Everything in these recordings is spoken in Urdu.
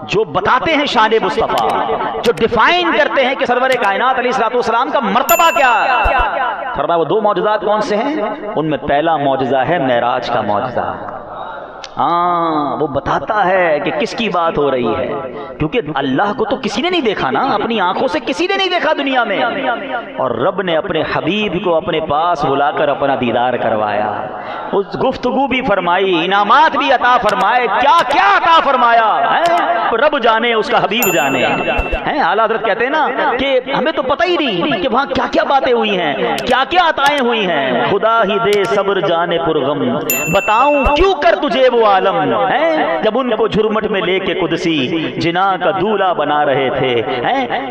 جو بتاتے ہیں شان مصطفیٰ، جو ڈیفائن کرتے ہیں کہ سرور کائنات علیہ الصلوۃ والسلام کا مرتبہ کیا ہے۔ فرمایا وہ دو معجزات کون سے ہیں؟ ان میں پہلا معجزہ ہے معراج کا معجزہ۔ ہاں، وہ بتاتا ہے کہ کس کی بات ہو رہی ہے، کیونکہ اللہ کو تو کسی نے نہیں دیکھا نا، اپنی آنکھوں سے کسی نے نہیں دیکھا دنیا میں، اور رب نے اپنے حبیب کو اپنے پاس بلا کر اپنا دیدار کروایا، اس گفتگو بھی فرمائی، انعامات بھی عطا فرمائے، کیا کیا عطا فرمایا ہے رب جانے، اس کا حبیب جانے ہیں۔ اعلیٰ حضرت کہتے ہیں نا کہ ہمیں تو پتہ ہی نہیں کہ وہاں کیا کیا باتیں ہوئی ہیں، کیا کیا عطائیں ہوئی ہیں، خدا ہی دے صبر جانے پرغم، بتاؤں کیوں کر تجھے وہ عالم ہے، جب ان کو جھرمٹ میں لے کے قدسی جنا کا دولہا بنا رہے تھے،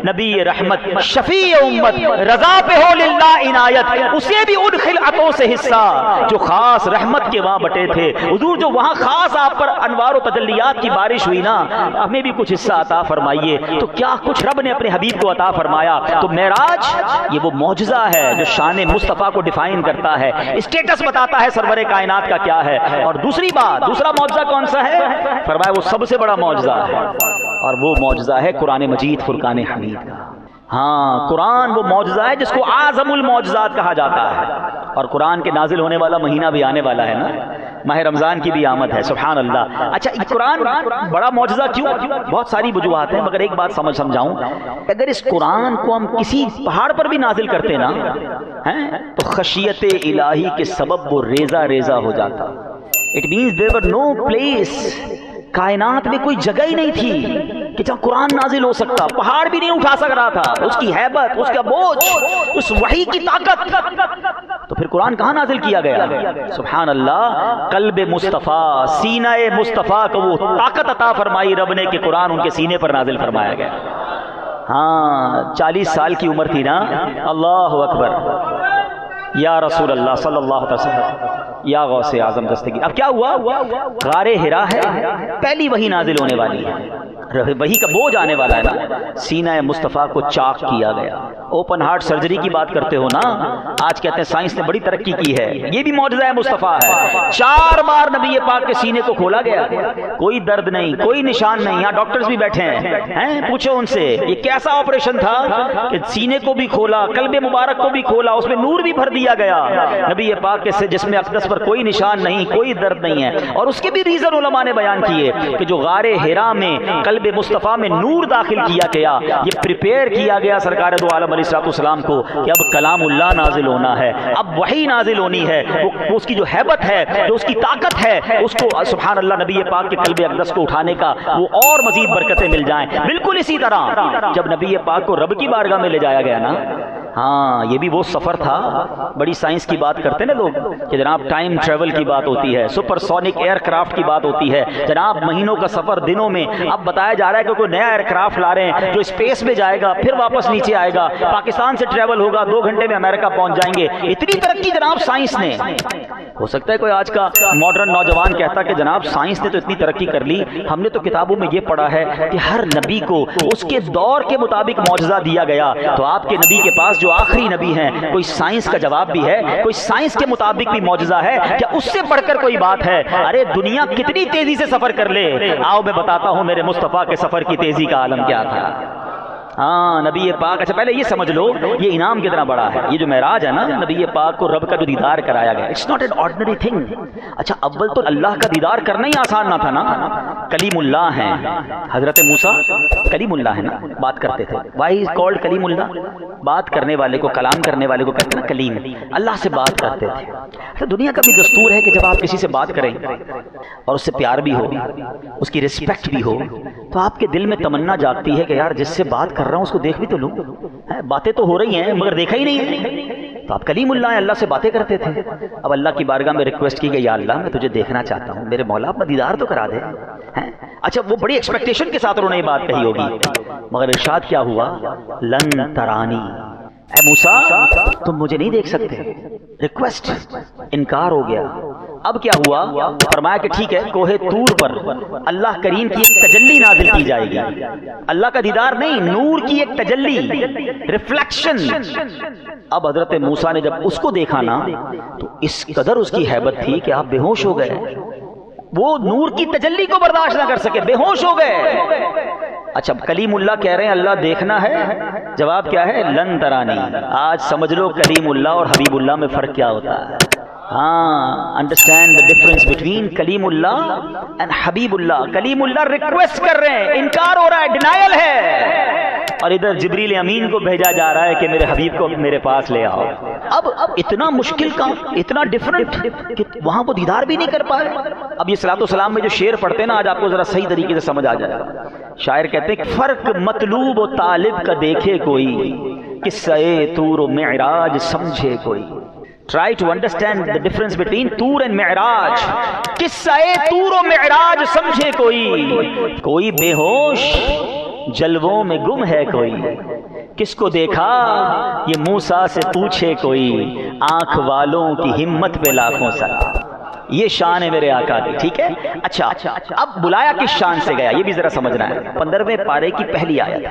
نبی رحمت شفیع امت رضا پہ ہو للہ عنایت، اسے بھی ان خلعتوں سے حصہ جو خاص رحمت کے وہاں بٹے تھے۔ حضور جو وہاں خاص آپ پر انوار و تجلیات کی بارش ہوئی نا، ہمیں بھی کچھ حصہ عطا فرمائیے۔ تو کیا کچھ رب نے اپنے حبیب کو عطا فرمایا؟ تو معراج یہ وہ معجزہ ہے جو شان مصطفیٰ کو ڈیفائن کرتا ہے، اسٹیٹس بتاتا ہے سرور کائنات کا کیا ہے۔ اور دوسری بات، دوسرا معجزہ کون سا ہے؟ فرمایا وہ سب سے بڑا معجزہ ہے، اور وہ معجزہ ہے قرآن مجید فرقان حمید کا۔ ہاں، قرآن وہ معجزہ ہے جس کو اعظم المعجزات کہا جاتا ہے، اور قرآن کے نازل ہونے والا مہینہ بھی آنے والا ہے نا، ماہ رمضان کی بھی آمد ہے، سبحان اللہ۔ اچھا، قرآن بڑا معجزہ کیوں؟ بہت ساری وجوہات ہیں، مگر ایک بات سمجھاؤں، اگر اس قرآن کو ہم کسی پہاڑ پر بھی نازل کرتے نا تو خشیت الہی کے سبب وہ ریزہ ریزہ ہو جاتا۔ It means there were no place، کائنات میں کوئی جگہ ہی نہیں تھی کہ جہاں قرآن نازل ہو سکتا، پہاڑ بھی نہیں اٹھا سک رہا تھا، اس کی ہیبت، اس کا بوجھ، اس وحی کی طاقت، تو پھر قرآن کہاں نازل کیا گیا؟ سبحان اللہ، قلب مصطفیٰ، سینہ مصطفیٰ کو وہ طاقت عطا فرمائی رب نے کہ قرآن ان کے سینے پر نازل فرمایا گیا۔ ہاں، 40 سال کی عمر تھی نا، اللہ اکبر، یا رسول اللہ صلی اللہ علیہ وسلم، یا غوث اعظم دستگیر۔ اب کیا ہوا؟ غار حرا ہے، پہلی وحی نازل ہونے والی ہے، وحی کا بوجھ آنے والا ہے نا، سینہ مصطفیٰ کو چاک کیا گیا۔ اوپن ہارٹ سرجری کی بات کرتے ہو نا، آج کہتے ہیں سائنس نے بڑی ترقی کی ہے، یہ بھی معجزہ مصطفیٰ ہے۔ 4 بار نبی پاک کے سینے کو کھولا گیا، کوئی درد نہیں، کوئی نشان نہیں۔ یہاں ڈاکٹرز بھی بیٹھے ہیں، پوچھو ان سے یہ کیسا آپریشن تھا کہ سینے کو بھی کھولا، قلب مبارک کو بھی کھولا، اس میں نور بھی بھر دیا گیا نبی پاک کے سے جسم اقدس پر کوئی نشان نہیں، کوئی درد نہیں ہے۔ اور اس کے بھی ریزن علماء نے بیان کیے کہ جو غار حرا میں قلب مصطفیٰ میں نور داخل کیا گیا، یہ پریپیئر کیا گیا سرکار دو عالم علیہ السلام کو کہ اب کلام اللہ نازل ہونا ہے، اب وحی نازل ہونی ہے، وہ اس کی جو ہیبت ہے، جو اس کی طاقت ہے، اس کو سبحان اللہ نبی پاک کے قلب اقدس کو اٹھانے کا وہ اور مزید برکتیں مل جائیں۔ بالکل اسی طرح جب نبی پاک کو رب کی بارگاہ میں لے جایا گیا نا، ہاں یہ بھی وہ سفر تھا، بڑی سائنس کی بات کرتے ہیں نا لوگ کہ جناب ٹائم ٹریول کی بات ہوتی ہے، سپر سونک ایئر کرافٹ کی بات ہوتی ہے، جناب مہینوں کا سفر دنوں میں۔ اب بتایا جا رہا ہے کہ کوئی نیا ایئر کرافٹ لا رہے ہیں جو اسپیس میں جائے گا، پھر واپس نیچے آئے گا، پاکستان سے ٹریول ہوگا، 2 گھنٹے میں امریکہ پہنچ جائیں گے۔ اتنی ترقی جناب سائنس نے، ہو سکتا ہے کوئی آج کا ماڈرن نوجوان کہتا کہ جناب سائنس نے تو اتنی ترقی کر لی، ہم نے تو کتابوں میں یہ پڑھا ہے کہ ہر نبی کو اس کے دور کے مطابق معجزہ دیا گیا، تو آپ کے نبی کے پاس جو آخری نبی ہیں، کوئی سائنس کا جواب بھی ہے، کوئی سائنس کے مطابق بھی معجزہ ہے کیا؟ اس سے بڑھ کر کوئی بات ہے؟ ارے دنیا کتنی تیزی سے سفر کر لے، آؤ میں بتاتا ہوں میرے مصطفیٰ کے سفر کی تیزی کا عالم کیا تھا۔ ہاں نبی پاک، اچھا پہلے یہ سمجھ لو یہ انعام کتنا بڑا ہے، یہ جو معراج ہے نا، نبی پاک کو رب کا جو دیدار کرایا گیا، it's not an ordinary thing. اچھا اول تو اللہ کا دیدار کرنا ہی آسان نہ تھا نا، کلیم اللہ ہیں حضرت موسیٰ، کلیم اللہ ہے نا، بات کرتے تھے، وائی از کالڈ کلیم اللہ، بات کرنے والے کو، کلام کرنے والے کو کہتے ہیں نا کلیم، اللہ سے بات کرتے تھے۔ اچھا دنیا کا بھی دستور ہے کہ جب آپ کسی سے بات کریں اور اس سے پیار بھی ہو، اس کی رسپیکٹ بھی ہو، تو آپ کے دل میں تمنا جاگتی ہے کہ یار جس سے بات کر رہا ہوں اس کو دیکھ بھی تو لوں، باتیں تو ہو رہی ہیں مگر دیکھا ہی نہیں ہے۔ تو آپ کلیم اللہ ہیں، اللہ سے باتیں کرتے تھے۔ اب اللہ کی بارگاہ میں ریکویسٹ کی کہ یا اللہ میں تجھے دیکھنا چاہتا ہوں، میرے مولا اپنا دیدار تو کرا دے۔ اچھا وہ بڑی ایکسپیکٹیشن کے ساتھ انہوں نے یہ بات کہی ہوگی، مگر ارشاد کیا ہوا؟ لن ترانی، اے موسیٰ تم مجھے نہیں دیکھ سکتے، ریکویسٹ انکار ہو گیا۔ اب کیا ہوا؟ فرمایا کہ ٹھیک ہے، کوہ طور پر اللہ کریم کی ایک تجلی نازل کی جائے گی، اللہ کا دیدار نہیں، نور کی ایک تجلی، ریفلیکشن۔ اب حضرت موسیٰ نے جب اس کو دیکھا نا تو اس قدر اس کی ہیبت تھی کہ آپ بے ہوش ہو گئے، وہ نور کی تجلی کو برداشت نہ کر سکے، بے ہوش ہو گئے۔ اچھا کلیم اللہ کہہ رہے ہیں اللہ دیکھنا ہے، جواب کیا ہے؟ لن ترانی۔ آج سمجھ لو کلیم اللہ اور حبیب اللہ میں فرق کیا ہوتا ہے۔ ہاں، understand the difference between claim Allah and Habib Allah. Claim Allah request کر رہے ہیں، انکار ہو رہا ہے، ڈینائل ہے، اور ادھر جبریل امین کو بھیجا جا رہا ہے کہ میرے حبیب کو میرے پاس لے آؤ۔ اب اتنا مشکل کام، اتنا ڈفرنٹ کہ وہاں وہ دیدار بھی نہیں کر پائے۔ اب یہ صلاۃ والسلام میں جو شعر پڑھتے ہیں نا، آج آپ کو ذرا صحیح طریقے سے سمجھ آ جائے گا۔ شاعر کہتے ہیں کہ فرق مطلوب و طالب کا دیکھے کوئی، قصہ طور و معراج سمجھے کوئی۔ Try to understand the difference between طور and معراج۔ قصہ طور و معراج سمجھے کوئی بے ہوش جلووں میں گم ہے کوئی، کس کو دیکھا یہ موسیٰ سے پوچھے کوئی، آنکھ والوں کی ہمت پہ لاکھوں سلام۔ یہ شان ہے میرے آقا کی، ٹھیک ہے۔ اچھا اب بلایا کس شان سے گیا یہ بھی ذرا سمجھنا ہے۔ 15ویں پارے کی پہلی آیت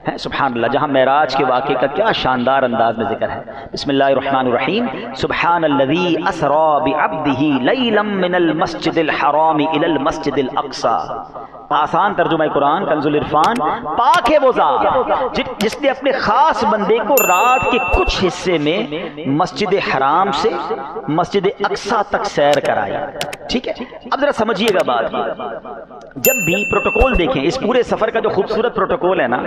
ہے، سبحان اللہ، جہاں معراج کے واقعے کا کیا شاندار انداز میں ذکر ہے۔ بسم اللہ الرحمن الرحیم، سبحان الذی اسری بعبدہ لیلا من المسجد الحرام الی المسجد الاقصی۔ آسان ترجمہ قرآن کنز العرفان، پاک ہے وہ ذات جس نے اپنے خاص بندے کو رات کے کچھ حصے میں مسجد حرام سے مسجد اقصی تک سیر کرایا، ٹھیک ہے۔ اب ذرا سمجھیے گا بات، جب بھی پروٹوکول دیکھیں اس پورے سفر کا جو خوبصورت پروٹوکول ہے نا،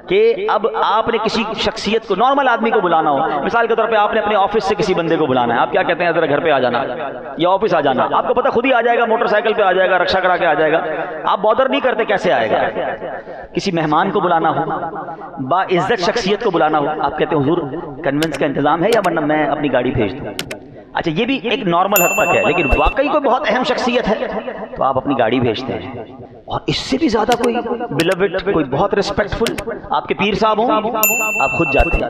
کہ اب آپ نے کسی شخصیت کو، نارمل آدمی کو بلانا ہو، مثال کے طور پہ آپ نے اپنے آفس سے کسی بندے کو بلانا ہے، آپ کیا کہتے ہیں؟ ذرا گھر پہ آ جانا یا آفس آ جانا، آپ کو پتہ خود ہی آ جائے گا، موٹر سائیکل پہ آ جائے گا، رکشا کرا کے آ جائے گا، آپ بادر نہیں کرتے کیسے آئے گا۔ کسی مہمان کو بلانا ہو، با عزت شخصیت کو بلانا ہو، آپ کہتے ہیں حضور کنوینس کا انتظام ہے یا ورنہ میں اپنی گاڑی بھیج دوں۔ اچھا یہ بھی ایک نارمل حد تک ہے، لیکن واقعی کوئی بہت اہم شخصیت ہے تو آپ اپنی گاڑی بھیجتے ہیں۔ اور اس سے بھی زیادہ کوئی بلیوڈ، کوئی بہت ریسپیکٹفل آپ کے پیر صاحب ہوں، آپ خود جاتے ہیں،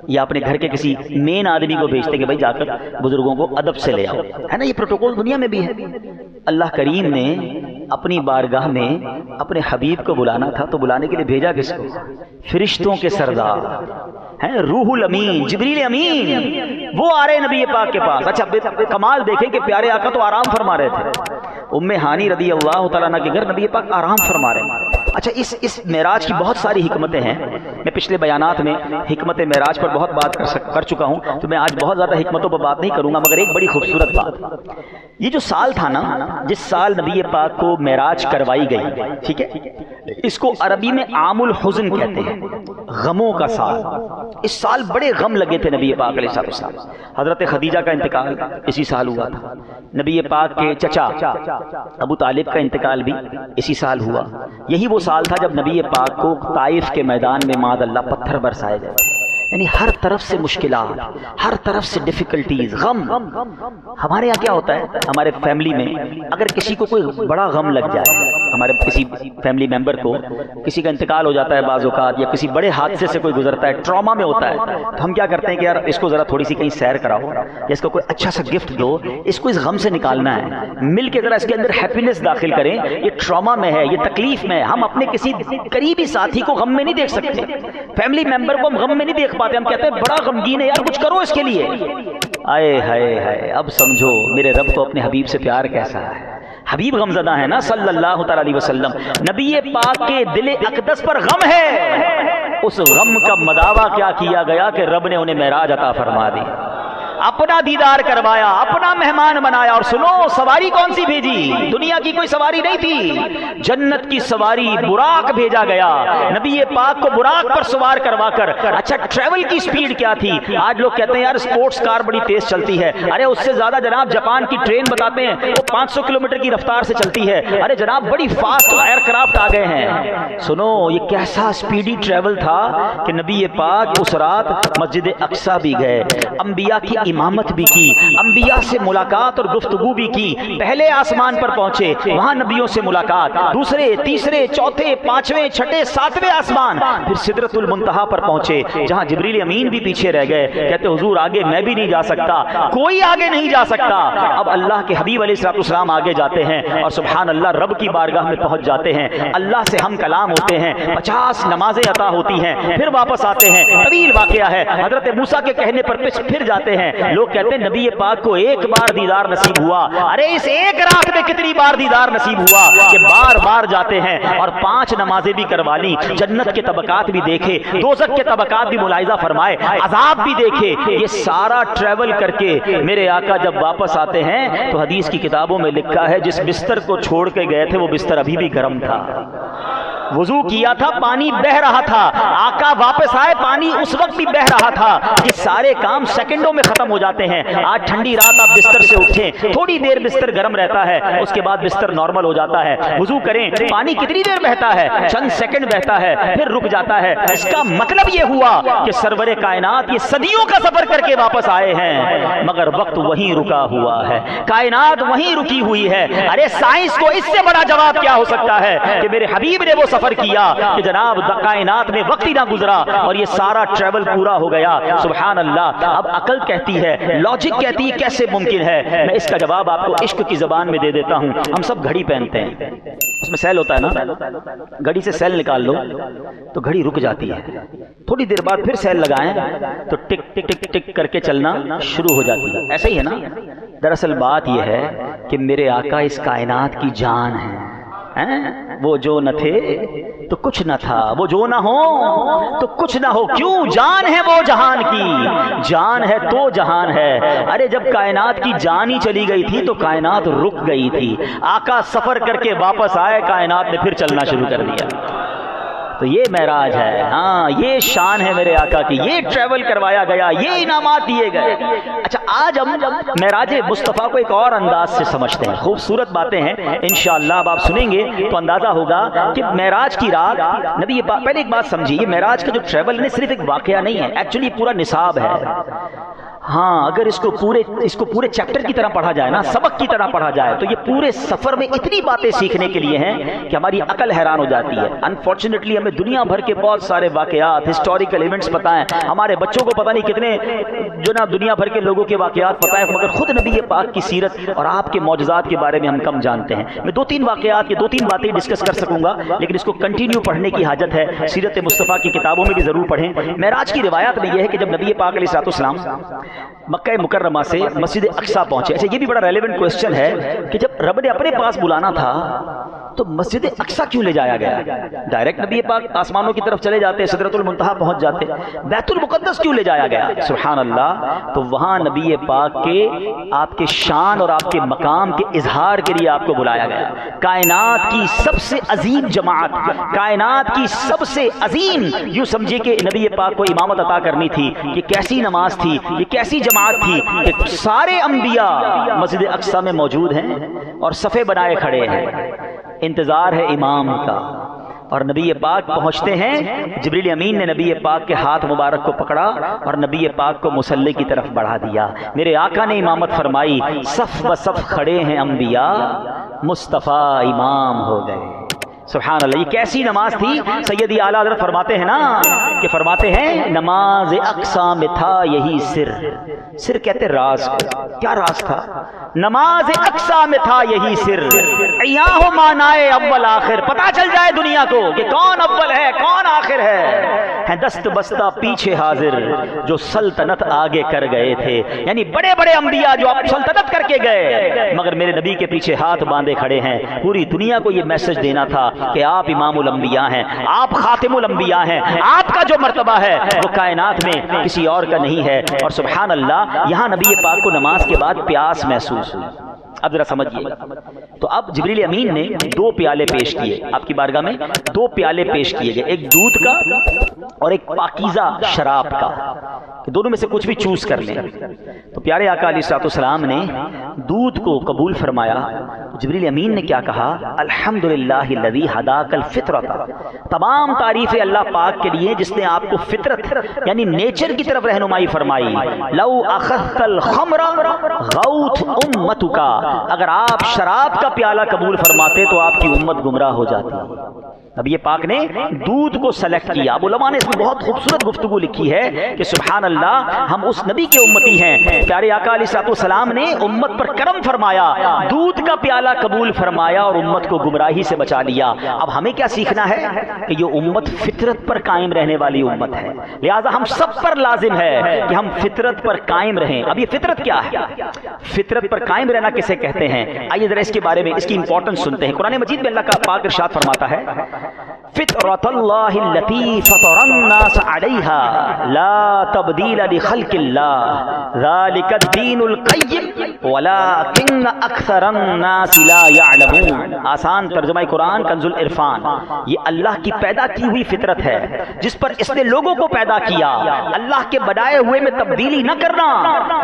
یا اپنے گھر کے کسی مین آدمی کو بھیجتے ہیں کہ بھائی جا کر بزرگوں کو ادب سے لے آؤ، ہے نا۔ یہ پروٹوکول دنیا میں بھی ہے۔ اللہ کریم نے اپنی بارگاہ میں اپنے حبیب کو بلانا تھا تو بلانے کے لیے بھیجا کس کو؟ فرشتوں کے سردار ہیں، روح الامین، جبریل امین، وہ آ رہے نبی پاک کے پاس۔ اچھا کمال دیکھیں کہ پیارے آقا تو آرام فرما رہے تھے، ام ہانی رضی اللہ تعالیٰ عنہ کے گھر نبی پاک آرام فرما رہے ہیں۔ اچھا اس معراج کی بہت ساری حکمتیں ہیں، میں پچھلے بیانات میں حکمت معراج پر بہت بات کر چکا ہوں، تو میں آج بہت زیادہ حکمتوں پر بات نہیں کروں گا، مگر ایک بڑی خوبصورت بات، یہ جو سال تھا نا، جس سال نبی پاک کو معراج کروائی گئی، ٹھیک ہے، اس کو عربی میں عام الحزن کہتے ہیں، غموں کا سال۔ اس سال بڑے غم لگے تھے نبی پاک علیہ السلام۔ حضرت خدیجہ کا انتقال اسی سال ہوا تھا، نبی پاک کے چچا ابو طالب کا انتقال بھی اسی سال ہوا۔ یہی وہ سال تھا جب نبی پاک کو طائف کے میدان میں معاذ اللہ پتھر برسائے گئے، یعنی ہر طرف سے مشکلات، ہر طرف سے ڈیفیکلٹیز، غم۔ ہمارے یہاں کیا ہوتا ہے، ہمارے فیملی میں اگر کسی کو کوئی بڑا غم لگ جائے، ہمارے کسی فیملی ممبر کو کسی کا انتقال ہو جاتا ہے بعض اوقات، یا کسی بڑے حادثے سے کوئی گزرتا ہے، ٹراما میں ہوتا ہے، تو ہم کیا کرتے ہیں کہ یار اس کو ذرا تھوڑی سی کہیں سیر کراؤ، یا اس کو کوئی اچھا سا گفٹ دو، اس کو اس غم سے نکالنا ہے، مل کے ذرا اس کے اندر ہیپینس داخل کریں۔ یہ ٹراما میں ہے، یہ تکلیف میں ہے، ہم اپنے کسی قریبی ساتھی کو غم میں نہیں دیکھ سکتے، فیملی ممبر کو ہم غم میں نہیں دیکھ پاتے، ہم کہتے ہیں بڑا غمگین ہے یار، کچھ کرو اس کے لیے۔ آئے ہائے ہائے، اب سمجھو میرے رب کو اپنے حبیب سے پیار کیسا ہے۔ حبیب غمزدہ ہے نا صلی اللہ تعالی علیہ وسلم، نبی پاک کے دل اقدس پر غم ہے، اس غم کا مداوا کیا کیا گیا کہ رب نے انہیں معراج عطا فرما دی، اپنا دیدار کروایا، اپنا مہمان بنایا۔ اور سنو سواری کون سی بھیجی؟ دنیا کی کوئی سواری نہیں تھی، جنت کی سواری براق بھیجا گیا، نبی پاک کو براق پر سوار کروا کر۔ اچھا ٹریول کی سپیڈ کیا تھی؟ آج لوگ کہتے ہیں یار سپورٹس کار بڑی تیز چلتی ہے، ارے اس سے زیادہ جناب جاپان کی ٹرین بتاتے ہیں وہ 500 کلومیٹر کی رفتار سے چلتی ہے، ارے جناب بڑی فاسٹ ایئر کرافٹ آ گئے ہیں۔ سنو یہ کیسا سپیڈی ٹریول تھا کہ نبی پاک اس رات مسجد اقصی بھی گئے، انبیاء کی امامت بھی کی، انبیاء سے ملاقات اور گفتگو بھی کی، پہلے آسمان پر پہنچے، وہاں نبیوں سے ملاقات، دوسرے تیسرے چوتھے پانچویں چھٹے ساتویں آسمان، پھر سدرۃ المنتہا پر پہنچے جہاں جبریل امین بھی پیچھے رہ گئے، کہتے حضور آگے میں بھی نہیں جا سکتا، کوئی آگے نہیں جا سکتا۔ اب اللہ کے حبیب علیہ السلام آگے جاتے ہیں اور سبحان اللہ رب کی بارگاہ میں پہنچ جاتے ہیں، اللہ سے ہم کلام ہوتے ہیں، 50 نمازیں عطا ہوتی ہیں، پھر واپس آتے ہیں، طویل واقعہ ہے، حضرت موسیٰ کے کہنے پر پھر جاتے ہیں، لوگ کہتے ہیں نبی پاک کو ایک بار دیدار نصیب ہوا، ارے اس ایک رات میں کتنی بار دیدار نصیب ہوا کہ بار بار جاتے ہیں اور 5 نمازیں بھی کروا لی، جنت کے طبقات بھی دیکھے، دوزخ کے طبقات بھی ملاحظہ فرمائے، عذاب بھی دیکھے، یہ سارا ٹریول کر کے میرے آقا جب واپس آتے ہیں تو حدیث کی کتابوں میں لکھا ہے جس بستر کو چھوڑ کے گئے تھے وہ بستر ابھی بھی گرم تھا، وضو کیا تھا پانی بہ رہا تھا، آقا واپس آئے پانی اس وقت بھی بہ رہا تھا۔ یہ سارے کام سیکنڈوں میں ختم ہو جاتے ہیں۔ آج ٹھنڈی رات آپ بستر سے اٹھیں، تھوڑی دیر بستر گرم رہتا ہے، اس کے بعد بستر نارمل ہو جاتا ہے، وضو کریں، پانی کتنی دیر بہتا ہے؟ چند سیکنڈ بہتا ہے، پھر رک جاتا ہے۔ اس کا مطلب یہ ہوا کہ سرور کائنات یہ صدیوں کا سفر کر کے واپس آئے ہیں، مگر وقت وہیں رکا ہوا ہے، کائنات وہیں رکی ہوئی ہے۔ ارے سائنس کو اس سے بڑا جواب کیا ہو سکتا ہے کہ میرے حبیب نے وہ سفر کیا کہ جناب کائنات میں وقت ہی نہ گزرا اور یہ سارا ٹریول پورا ہو گیا۔ سبحان اللہ۔ اب عقل کہتی ہے، لاجک کہتی ہے کیسے ممکن ہے؟ میں اس کا جواب آپ کو عشق کی زبان میں دے دیتا ہوں۔ ہم سب گھڑی پہنتے ہیں، اس میں سیل ہوتا ہے نا، گھڑی سے سیل نکال لو تو گھڑی رک جاتی ہے، تھوڑی دیر بعد پھر سیل لگائیں تو ٹک ٹک ٹک ٹک کر کے چلنا شروع ہو جاتی ہے۔ ایسا ہی ہے نا؟ دراصل بات یہ ہے کہ میرے آقا اس کائنات کی جان ہے، وہ جو نہ تھے تو کچھ نہ تھا، وہ جو نہ ہو تو کچھ نہ ہو، کیوں؟ جان ہے وہ جہان کی، جان ہے تو جہان ہے۔ ارے جب کائنات کی جان ہی چلی گئی تھی تو کائنات رک گئی تھی، آقا سفر کر کے واپس آئے، کائنات نے پھر چلنا شروع کر دیا۔ تو یہ معراج ہے، ہاں یہ شان ہے میرے آقا کی، یہ ٹریول کروایا گیا، یہ انعامات دیے گئے۔ اچھا آج ہم معراج مصطفیٰ کو ایک اور انداز سے سمجھتے ہیں، خوبصورت باتیں ہیں انشاءاللہ، اب آپ سنیں گے تو اندازہ ہوگا کہ معراج کی رات نبی پاک، پہلے ایک بات سمجھیے، یہ معراج کا جو ٹریول ہے صرف ایک واقعہ نہیں ہے، ایکچولی پورا نصاب ہے۔ ہاں اگر اس کو پورے چیپٹر کی طرح پڑھا جائے نا، سبق کی طرح پڑھا جائے تو یہ پورے سفر میں اتنی باتیں سیکھنے کے لیے ہیں کہ ہماری عقل حیران ہو جاتی ہے۔ انفارچونیٹلی ہمیں دنیا بھر کے بہت سارے واقعات، ہسٹوریکل ایونٹس پتہ ہیں، ہمارے بچوں کو پتہ نہیں کتنے جو نا دنیا بھر کے لوگوں کے واقعات پتہ ہیں، مگر خود نبی پاک کی سیرت اور آپ کے معجزات کے بارے میں ہم کم جانتے ہیں۔ میں 2-3 واقعات کے 2-3 باتیں ڈسکس کر سکوں گا، لیکن اس کو کنٹینیو پڑھنے کی حاجت ہے، سیرت مصطفیٰ کی کتابوں میں بھی ضرور پڑھیں۔ معراج کی روایات میں یہ ہے کہ جب نبی پاک علیہ السلام مکہ مکرمہ سے مسجد اقصی پہنچے، اچھا یہ بھی بڑا ریلیونٹ کوسچن ہے کہ جب رب نے اپنے پاس بلانا تھا تو مسجد اقصی کیوں لے جایا گیا؟ ڈائریکٹ نبی پاک آسمانوں کی طرف چلے جاتے، سدرۃ المنتہا پہنچ جاتے، بیت المقدس کیوں لے جایا گیا؟ سبحان اللہ۔ تو وہاں نبی پاک کے آپ کے شان اور آپ کے مقام کے اظہار کے لیے آپ کو بلایا گیا۔ کائنات کی سب سے عظیم جماعت، کائنات کی سب سے عظیم، یوں سمجھے کہ نبی پاک کو امامت عطا کرنی تھی۔ یہ کیسی نماز تھی، یہ کیسی جماعت تھی کہ سارے انبیاء مسجد اقصی میں موجود ہیں اور صفے بنائے کھڑے ہیں، انتظار ہے امام کا، اور نبی پاک پہنچتے ہیں۔ جبریل امین نے نبی پاک کے ہاتھ مبارک کو پکڑا اور نبی پاک کو مصلی کی طرف بڑھا دیا۔ میرے آقا نے امامت فرمائی، صف بصف کھڑے ہیں انبیاء، مصطفیٰ امام ہو گئے۔ سبحان اللہ، یہ کیسی نماز تھی؟ سیدی اعلیٰ حضرت فرماتے ہیں نا کہ فرماتے ہیں نماز اقصی میں تھا یہی سر، سر کہتے راز، کیا راز تھا؟ نماز اقصی میں تھا یہی سر، عیاں ہو معنائے اول آخر، پتا چل جائے دنیا کو کہ کون اول ہے کون آخر ہے دست بستہ پیچھے حاضر جو سلطنت آگے کر گئے تھے، یعنی بڑے بڑے انبیاء جو آپ سلطنت کر کے گئے مگر میرے نبی کے پیچھے ہاتھ باندھے کھڑے ہیں۔ پوری دنیا کو یہ میسج دینا تھا کہ آپ امام الانبیاء ہیں، آپ خاتم الانبیاء ہیں، آپ کا جو مرتبہ ہے وہ کائنات میں کسی اور کا نہیں ہے۔ اور سبحان اللہ، یہاں نبی پاک کو نماز کے بعد پیاس محسوس ہوئی۔ اب ذرا سمجھیے، تو اب جبریل امین نے 2 پیالے پیش کیے آپ کی بارگاہ میں، 2 پیالے پیش کیے گئے، ایک دودھ کا اور ایک پاکیزہ شراب کا، کہ دونوں میں سے کچھ بھی چوز کر لیں۔ تو پیارے آقا علیہ السلام نے دودھ کو قبول فرمایا۔ جبریل امین نے کیا کہا؟ الحمدللہ الذی ہداک الفطرۃ، تمام تعریفیں اللہ پاک کے لیے جس نے آپ کو فطرت یعنی نیچر کی طرف رہنمائی فرمائی۔ لو اخذت الخمر غوت امتک، اگر آپ شراب کا پیالہ قبول فرماتے تو آپ کی امت گمراہ ہو جاتی۔ نبی پاک نے دودھ کو سلیکٹ کیا. اب علماء نے اس میں بہت خوبصورت گفتگو لکھی ہے کہ سبحان اللہ ہم اس نبی کے امتی ہیں. پیارے آقا علیہ السلام نے امت پر کرم فرمایا, دودھ کا پیالہ قبول فرمایا اور امت کو گمراہی سے بچا لیا. اب ہمیں کیا سیکھنا ہے کہ یہ امت فطرت پر قائم رہنے والی امت ہے, لہذا ہم سب پر لازم ہے کہ ہم فطرت پر قائم رہیں. اب یہ فطرت کیا ہے؟ فطرت پر قائم رہنا کسے کہتے ہیں؟ آئیے ذرا اس کے بارے میں اس کی امپورٹنس سنتے ہیں. قرآن مجید میں اللہ کا پاک ارشاد فرماتا ہے فطرت اللہ التی فطر الناس علیہا لا تبدیل لخلق اللہ ذالک الدین القیم ولکن اکثر الناس لا یعلمون. آسان ترجمہ قرآن کنز العرفان. یہ اللہ کی پیدا کی ہوئی فطرت ہے جس پر اس نے لوگوں کو پیدا کیا. اللہ کے بنائے ہوئے میں تبدیلی نہ کرنا,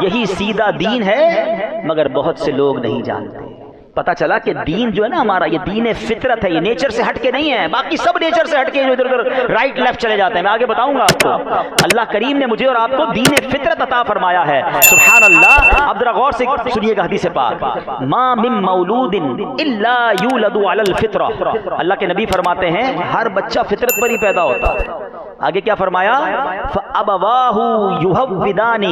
یہی سیدھا دین ہے, مگر بہت سے لوگ نہیں جانتے. پتا چلا کہ دین جو ہے نا ہمارا, یہ دین فطرت ہے, یہ نیچر سے ہٹ کے نہیں ہے. باقی سب نیچر سے ہٹ کے جو ادھر ادھر رائٹ لیفٹ چلے جاتے ہیں. میں آگے بتاؤں گا آپ کو. اللہ کریم نے مجھے اور آپ کو دین فطرت عطا فرمایا ہے. سبحان اللہ. اب ذرا غور سے سنیے گا حدیث پاک, ما من مولود الا یولد علی الفطرہ. اللہ کے نبی فرماتے ہیں ہر بچہ فطرت پر ہی پیدا ہوتا ہے. آگے کیا فرمایا؟ فَأَبَوَاهُ يُهَوِّدَانِهِ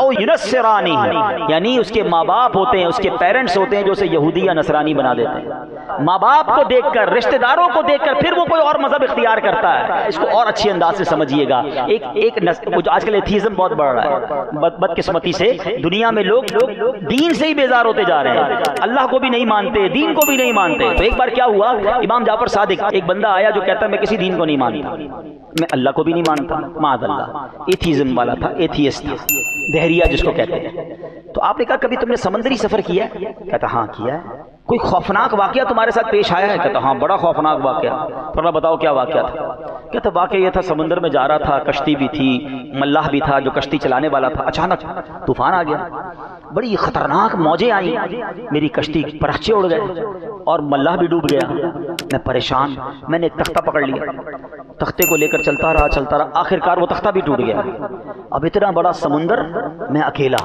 أَوْ يُنَصِّرَانِهِ, یعنی اس کے ماں باپ ہوتے ہیں, اس کے پیرنٹس ہوتے ہیں جو اسے یہودی یا نصرانی بنا دیتے ہیں. ماں باپ کو دیکھ کر, رشتہ داروں کو دیکھ کر پھر وہ کوئی اور مذہب اختیار کرتا ہے. اس کو اور اچھی انداز سے سمجھیے گا. ایک آج کل ایتھیزم بہت بڑھ رہا ہے. بدقسمتی سے دنیا میں لوگ دین سے ہی بیزار ہوتے جا رہے ہیں. اللہ کو بھی نہیں مانتے, دین کو بھی نہیں مانتے. تو ایک بار کیا ہوا, امام جعفر صادق, ایک بندہ آیا جو کہتا ہے میں کسی دین کو نہیں مانتا, میں اللہ کو بھی نہیں مانتا. معاذ اللہ, ایتھیزم والا تھا, ایتھیسٹ تھا, دہریہ جس کو کہتے ہیں. تو آپ نے کہا کبھی تم نے سمندری سفر کیا ہے؟ کہتا ہاں کیا ہے. کوئی خوفناک واقعہ تمہارے ساتھ پیش آیا ہے؟ کہتا ہاں بڑا خوفناک واقعہ. فرمایا بتاؤ کیا واقعہ تھا؟ کہتا واقعہ یہ تھا سمندر میں جا رہا تھا, کشتی بھی تھی, ملاح بھی تھا جو کشتی چلانے والا تھا. اچانک طوفان آ گیا, بڑی خطرناک موجیں آئیں, میری کشتی پرچے اڑ گئے اور ملاح بھی ڈوب گیا. میں پریشان, میں نے ایک تختہ پکڑ لیا, تختے کو لے کر چلتا رہا, آخر کار وہ تختہ بھی ٹوٹ گیا. اب اتنا بڑا سمندر, میں اکیلا,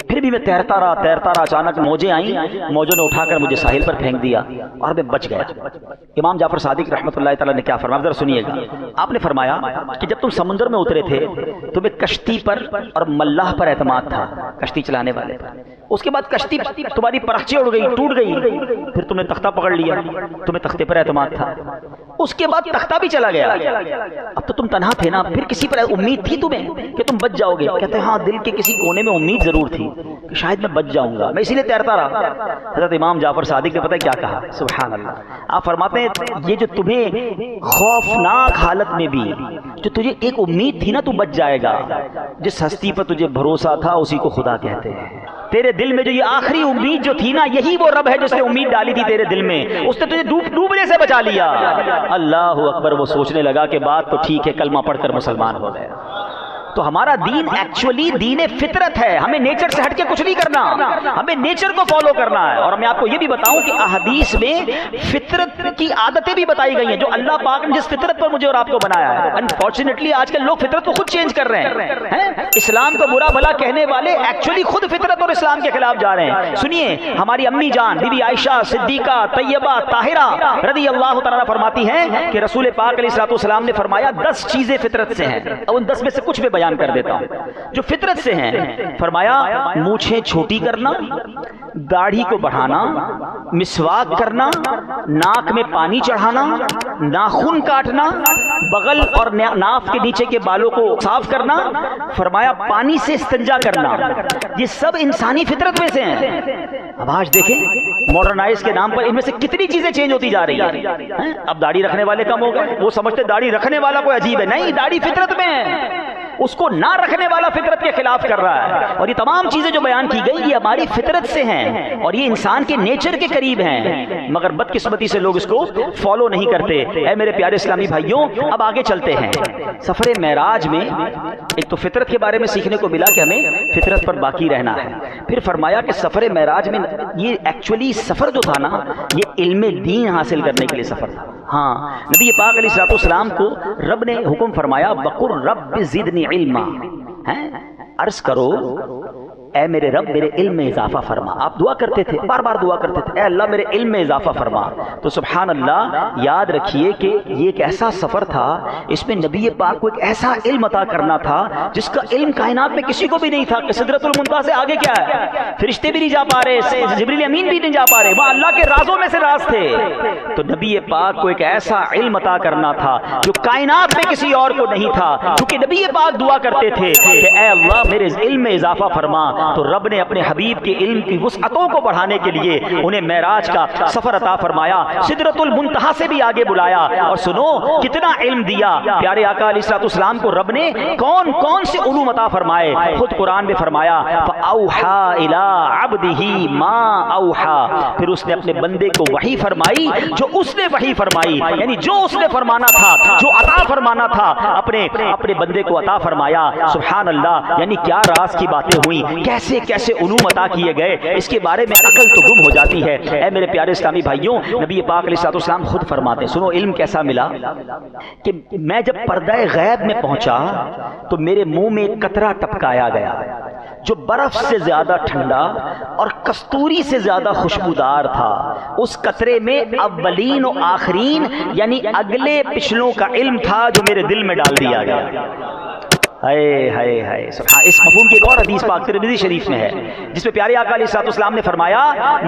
پھر بھی میں تیرتا رہا. اچانک موجیں آئیں, موجوں نے اٹھا کر مجھے ساحل پر پھینک دیا اور میں بچ گیا. امام جعفر صادق رحمۃ اللہ تعالیٰ نے کیا فرمایا ذرا سنیے گا. آپ نے فرمایا کہ جب تم سمندر میں اترے تھے تمہیں کشتی پر اور ملاح پر اعتماد تھا, کشتی چلانے والے پر. اس کے بعد کشتی تمہاری پرچے اڑ گئی, ٹوٹ گئی, پھر تم نے تختہ پکڑ لیا, تمہیں تختے پر اعتماد تھا. اس کے بعد تختہ بھی چلا گیا. اب تو تم تنہا تھے نا, پھر کسی پر امید تھی تمہیں کہ تم بچ جاؤ گے؟ کہتے ہیں ہاں دل کے کسی کونے میں امید ضرور تھی کہ شاید میں بچ جاؤں گا, میں اسی لیے تیرتا رہا. حضرت امام جعفر صادق نے پتہ کیا کہا؟ سبحان اللہ. آپ فرماتے ہیں یہ جو تمہیں خوفناک حالت میں بھی جو تجھے ایک امید تھی نا تو بچ جائے گا, جس ہستی پر تجھے بھروسہ تھا اسی کو خدا کہتے ہیں. تیرے دل میں جو یہ آخری امید جو تھی نا, یہی وہ رب ہے جس نے امید ڈالی تھی تیرے دل میں, اس نے تجھے ڈوبنے سے بچا لیا. اللہ اکبر. وہ سوچنے لگا کہ بات تو ٹھیک ہے, کلمہ پڑھ کر مسلمان ہو گیا. تو ہمارا دین ایکچولی دین فطرت ہے. ہمیں نیچر سے ہٹ کے کچھ نہیں کرنا, ہمیں نیچر کو فالو کرنا ہے. اور میں آپ کو یہ بھی بتاؤں کہ احادیث میں فطرت کی عادتیں بھی بتائی گئی ہیں جو اللہ پاک نے جس فطرت پر مجھے اور آپ کو بنایا ہے. انفارچونیٹلی آج کل لوگ فطرت کو خود چینج کر رہے ہیں. اسلام کو برا بھلا کہنے والے ایکچولی خود فطرت اور اسلام کے خلاف جا رہے ہیں. سنیے, ہماری امی جان بی بی عائشہ صدیقہ طیبہ طاہرہ رضی اللہ تعالیٰ فرماتی ہیں کہ رسول پاک علیہ الصلوۃ والسلام نے فرمایا 10 چیزیں فطرت سے ہیں. اب ان 10 میں سے کچھ بھی بیان کر دیتا ہوں جو فطرت سے ہیں. فرمایا مونچھیں چھوٹی کرنا, داڑھی کو بڑھانا, مسواک کرنا, ناک میں پانی چڑھانا, ناخن کاٹنا, بغل اور ناف کے نیچے کے بالوں کو صاف کرنا. فرمایا پانی سے استنجا کرنا. یہ سب انسانی فطرت میں سے ہیں. اب آج دیکھیں ماڈرنائز کے نام پر ان میں سے کتنی چیزیں چینج ہوتی جا رہی ہیں. اب داڑھی رکھنے والے کم ہو گئے, وہ سمجھتے داڑھی رکھنے والا کوئی عجیب ہے. نہیں, داڑھی فطرت میں ہے, اس کو نہ رکھنے والا فطرت کے خلاف کر رہا ہے. اور یہ تمام چیزیں جو بیان کی گئی یہ ہماری فطرت سے ہیں اور یہ انسان کے نیچر کے قریب ہیں, مگر بدقسمتی سے لوگ اس کو فالو نہیں کرتے. اے میرے پیارے اسلامی بھائیوں, اب آگے چلتے ہیں. سفر معراج میں ایک تو فطرت کے بارے میں سیکھنے کو ملا کہ ہمیں فطرت پر باقی رہنا ہے. پھر فرمایا کہ سفر معراج میں یہ ایکچولی سفر جو تھا نا یہ علم دین حاصل کرنے کے لیے سفر تھا. ہاں, نبی پاک علیہ الصلوۃ والسلام کو رب نے حکم فرمایا وقر رب زدنی علما, عرض کرو اے میرے رب میرے علم میں اضافہ فرما. آپ دعا کرتے تھے, بار بار دعا کرتے تھے, اے اللہ میرے علم میں اضافہ فرما. تو سبحان اللہ, یاد رکھیے کہ یہ ایک ایسا سفر تھا, اس میں نبی پاک کو ایک ایسا علم عطا کرنا تھا جس کا علم کائنات میں کسی کو بھی نہیں تھا کہ سدرۃ المنتہا سے آگے کیا ہے. فرشتے بھی نہیں جا پا رہے, جبریل امین بھی نہیں جا پا رہے, وہاں اللہ کے رازوں میں سے راز تھے. تو نبی پاک کو ایک ایسا علم عطا کرنا تھا جو کائنات میں کسی اور کو نہیں تھا, کیونکہ نبی پاک دعا کرتے تھے کہ اے اللہ میرے علم میں اضافہ فرما. تو رب نے اپنے حبیب کے علم کی وسعتوں کو بڑھانے کے لیے انہیں معراج کا سفر عطا فرمایا, سدرۃ المنتہا سے بھی آگے بلایا. اور سنو کتنا علم دیا پیارے آقا علیہ الصلوۃ والسلام کو رب نے, کون کون سے علوم عطا فرمائے. خود قرآن میں فرمایا فَأَوْحَى إِلَىٰ عَبْدِهِ مَا أَوْحَى, پھر اس نے اپنے بندے کو وحی فرمائی جو اس نے وحی فرمائی, یعنی جو اس نے فرمانا تھا, جو عطا فرمانا تھا اپنے بندے کو عطا فرمایا. سبحان اللہ, یعنی کیا راز کی باتیں ہوئیں, کیسے کیسے علوم عطا کیے گئے, اس کے بارے میں عقل تو گم ہو جاتی ہے. اے میرے پیارے اسلامی بھائیوں, نبی پاک علیہ الصلوۃ والسلام خود فرماتے ہیں, سنو علم کیسا ملا, کہ میں جب پردہ غیب میں پہنچا تو میرے منہ میں ایک قطرہ ٹپکایا گیا جو برف سے زیادہ ٹھنڈا اور کستوری سے زیادہ خوشبودار تھا. اس قطرے میں اولین و آخرین یعنی اگلے پچھلوں کا علم تھا جو میرے دل میں ڈال دیا گیا. اس مفہوم کی ایک اور حدیث پاک ترمذی شریف میں ہے جس میں پیارے آقا علیہ الصلوۃ والسلام نے فرمایا,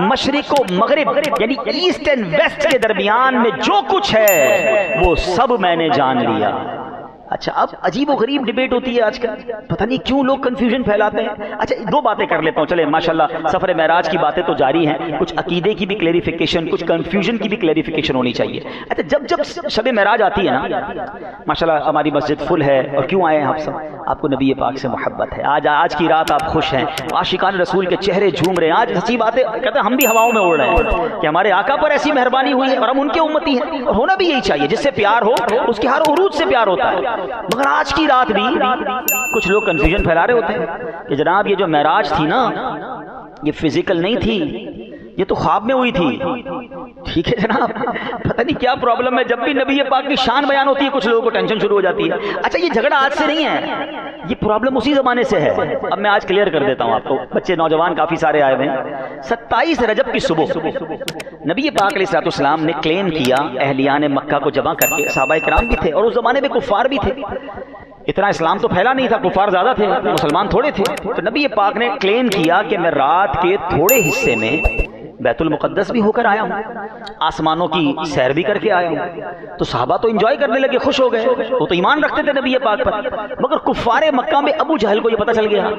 مشرق و مغرب یعنی ایسٹ اینڈ ویسٹ کے درمیان میں جو کچھ ہے وہ سب میں نے جان لیا. اچھا, اب عجیب و غریب ڈیبیٹ ہوتی ہے آج کل, پتہ نہیں کیوں لوگ کنفیوژن پھیلاتے ہیں. اچھا دو باتیں کر لیتا ہوں, چلے ماشاءاللہ سفر معراج کی باتیں تو جاری ہیں, کچھ عقیدے کی بھی کلیریفیکیشن, کچھ کنفیوژن کی بھی کلیریفیکیشن ہونی چاہیے. اچھا جب شب معراج آتی ہے نا, ماشاءاللہ ہماری مسجد فل ہے, اور کیوں آئے ہیں آپ سب, آپ کو نبی پاک سے محبت ہے, آج کی رات آپ خوش ہیں, عاشقان رسول کے چہرے جھوم رہے ہیں. آج سچی باتیں کہتے ہیں ہم بھی ہواؤں میں اڑ رہے ہیں کہ ہمارے آقا پر ایسی مہربانی ہوئی ہے اور ہم ان کے امتی ہیں, اور ہونا بھی یہی چاہیے. جس سے پیار ہو اس کے ہر عروج سے پیار ہوتا ہے. مگر آج کی رات بھی کچھ لوگ کنفیوژن پھیلا رہے ہوتے ہیں کہ جناب یہ جو معراج تھی نا, یہ فزیکل نہیں تھی, یہ تو خواب میں ہوئی تھی. ٹھیک ہے جناب, پتہ نہیں کیا پرابلم ہے, جب بھی نبی پاک کی شان بیان ہوتی ہے کچھ لوگوں کو ٹینشن شروع ہو جاتی ہے. اچھا یہ جھگڑا آج سے نہیں ہے, یہ پرابلم اسی زمانے سے ہے. اب میں آج کلیئر کر دیتا ہوں آپ کو, بچے نوجوان کافی سارے آئے ہوئے ہیں. 27 رجب کی صبح نبی پاک علیہ الصلوۃ والسلام نے کلیم کیا, اہلیان مکہ کو جمع کر کے, صحابہ کرام بھی تھے اور اس زمانے میں کفار بھی تھے, اتنا اسلام تو پھیلا نہیں تھا, کفار زیادہ تھے, مسلمان تھوڑے تھے. تو نبی پاک نے کلیم کیا کہ میں رات کے تھوڑے حصے میں بیت المقدس بھی ہو کر آیا ہوں, آسمانوں کی سیر بھی کر کے آیا ہوں. تو صحابہ تو انجوائے کرنے لگے, خوش ہو گئے, وہ تو ایمان رکھتے تھے نبی پاک پر. مگر کفار مکہ میں ابو جہل کو یہ پتہ چل گیا,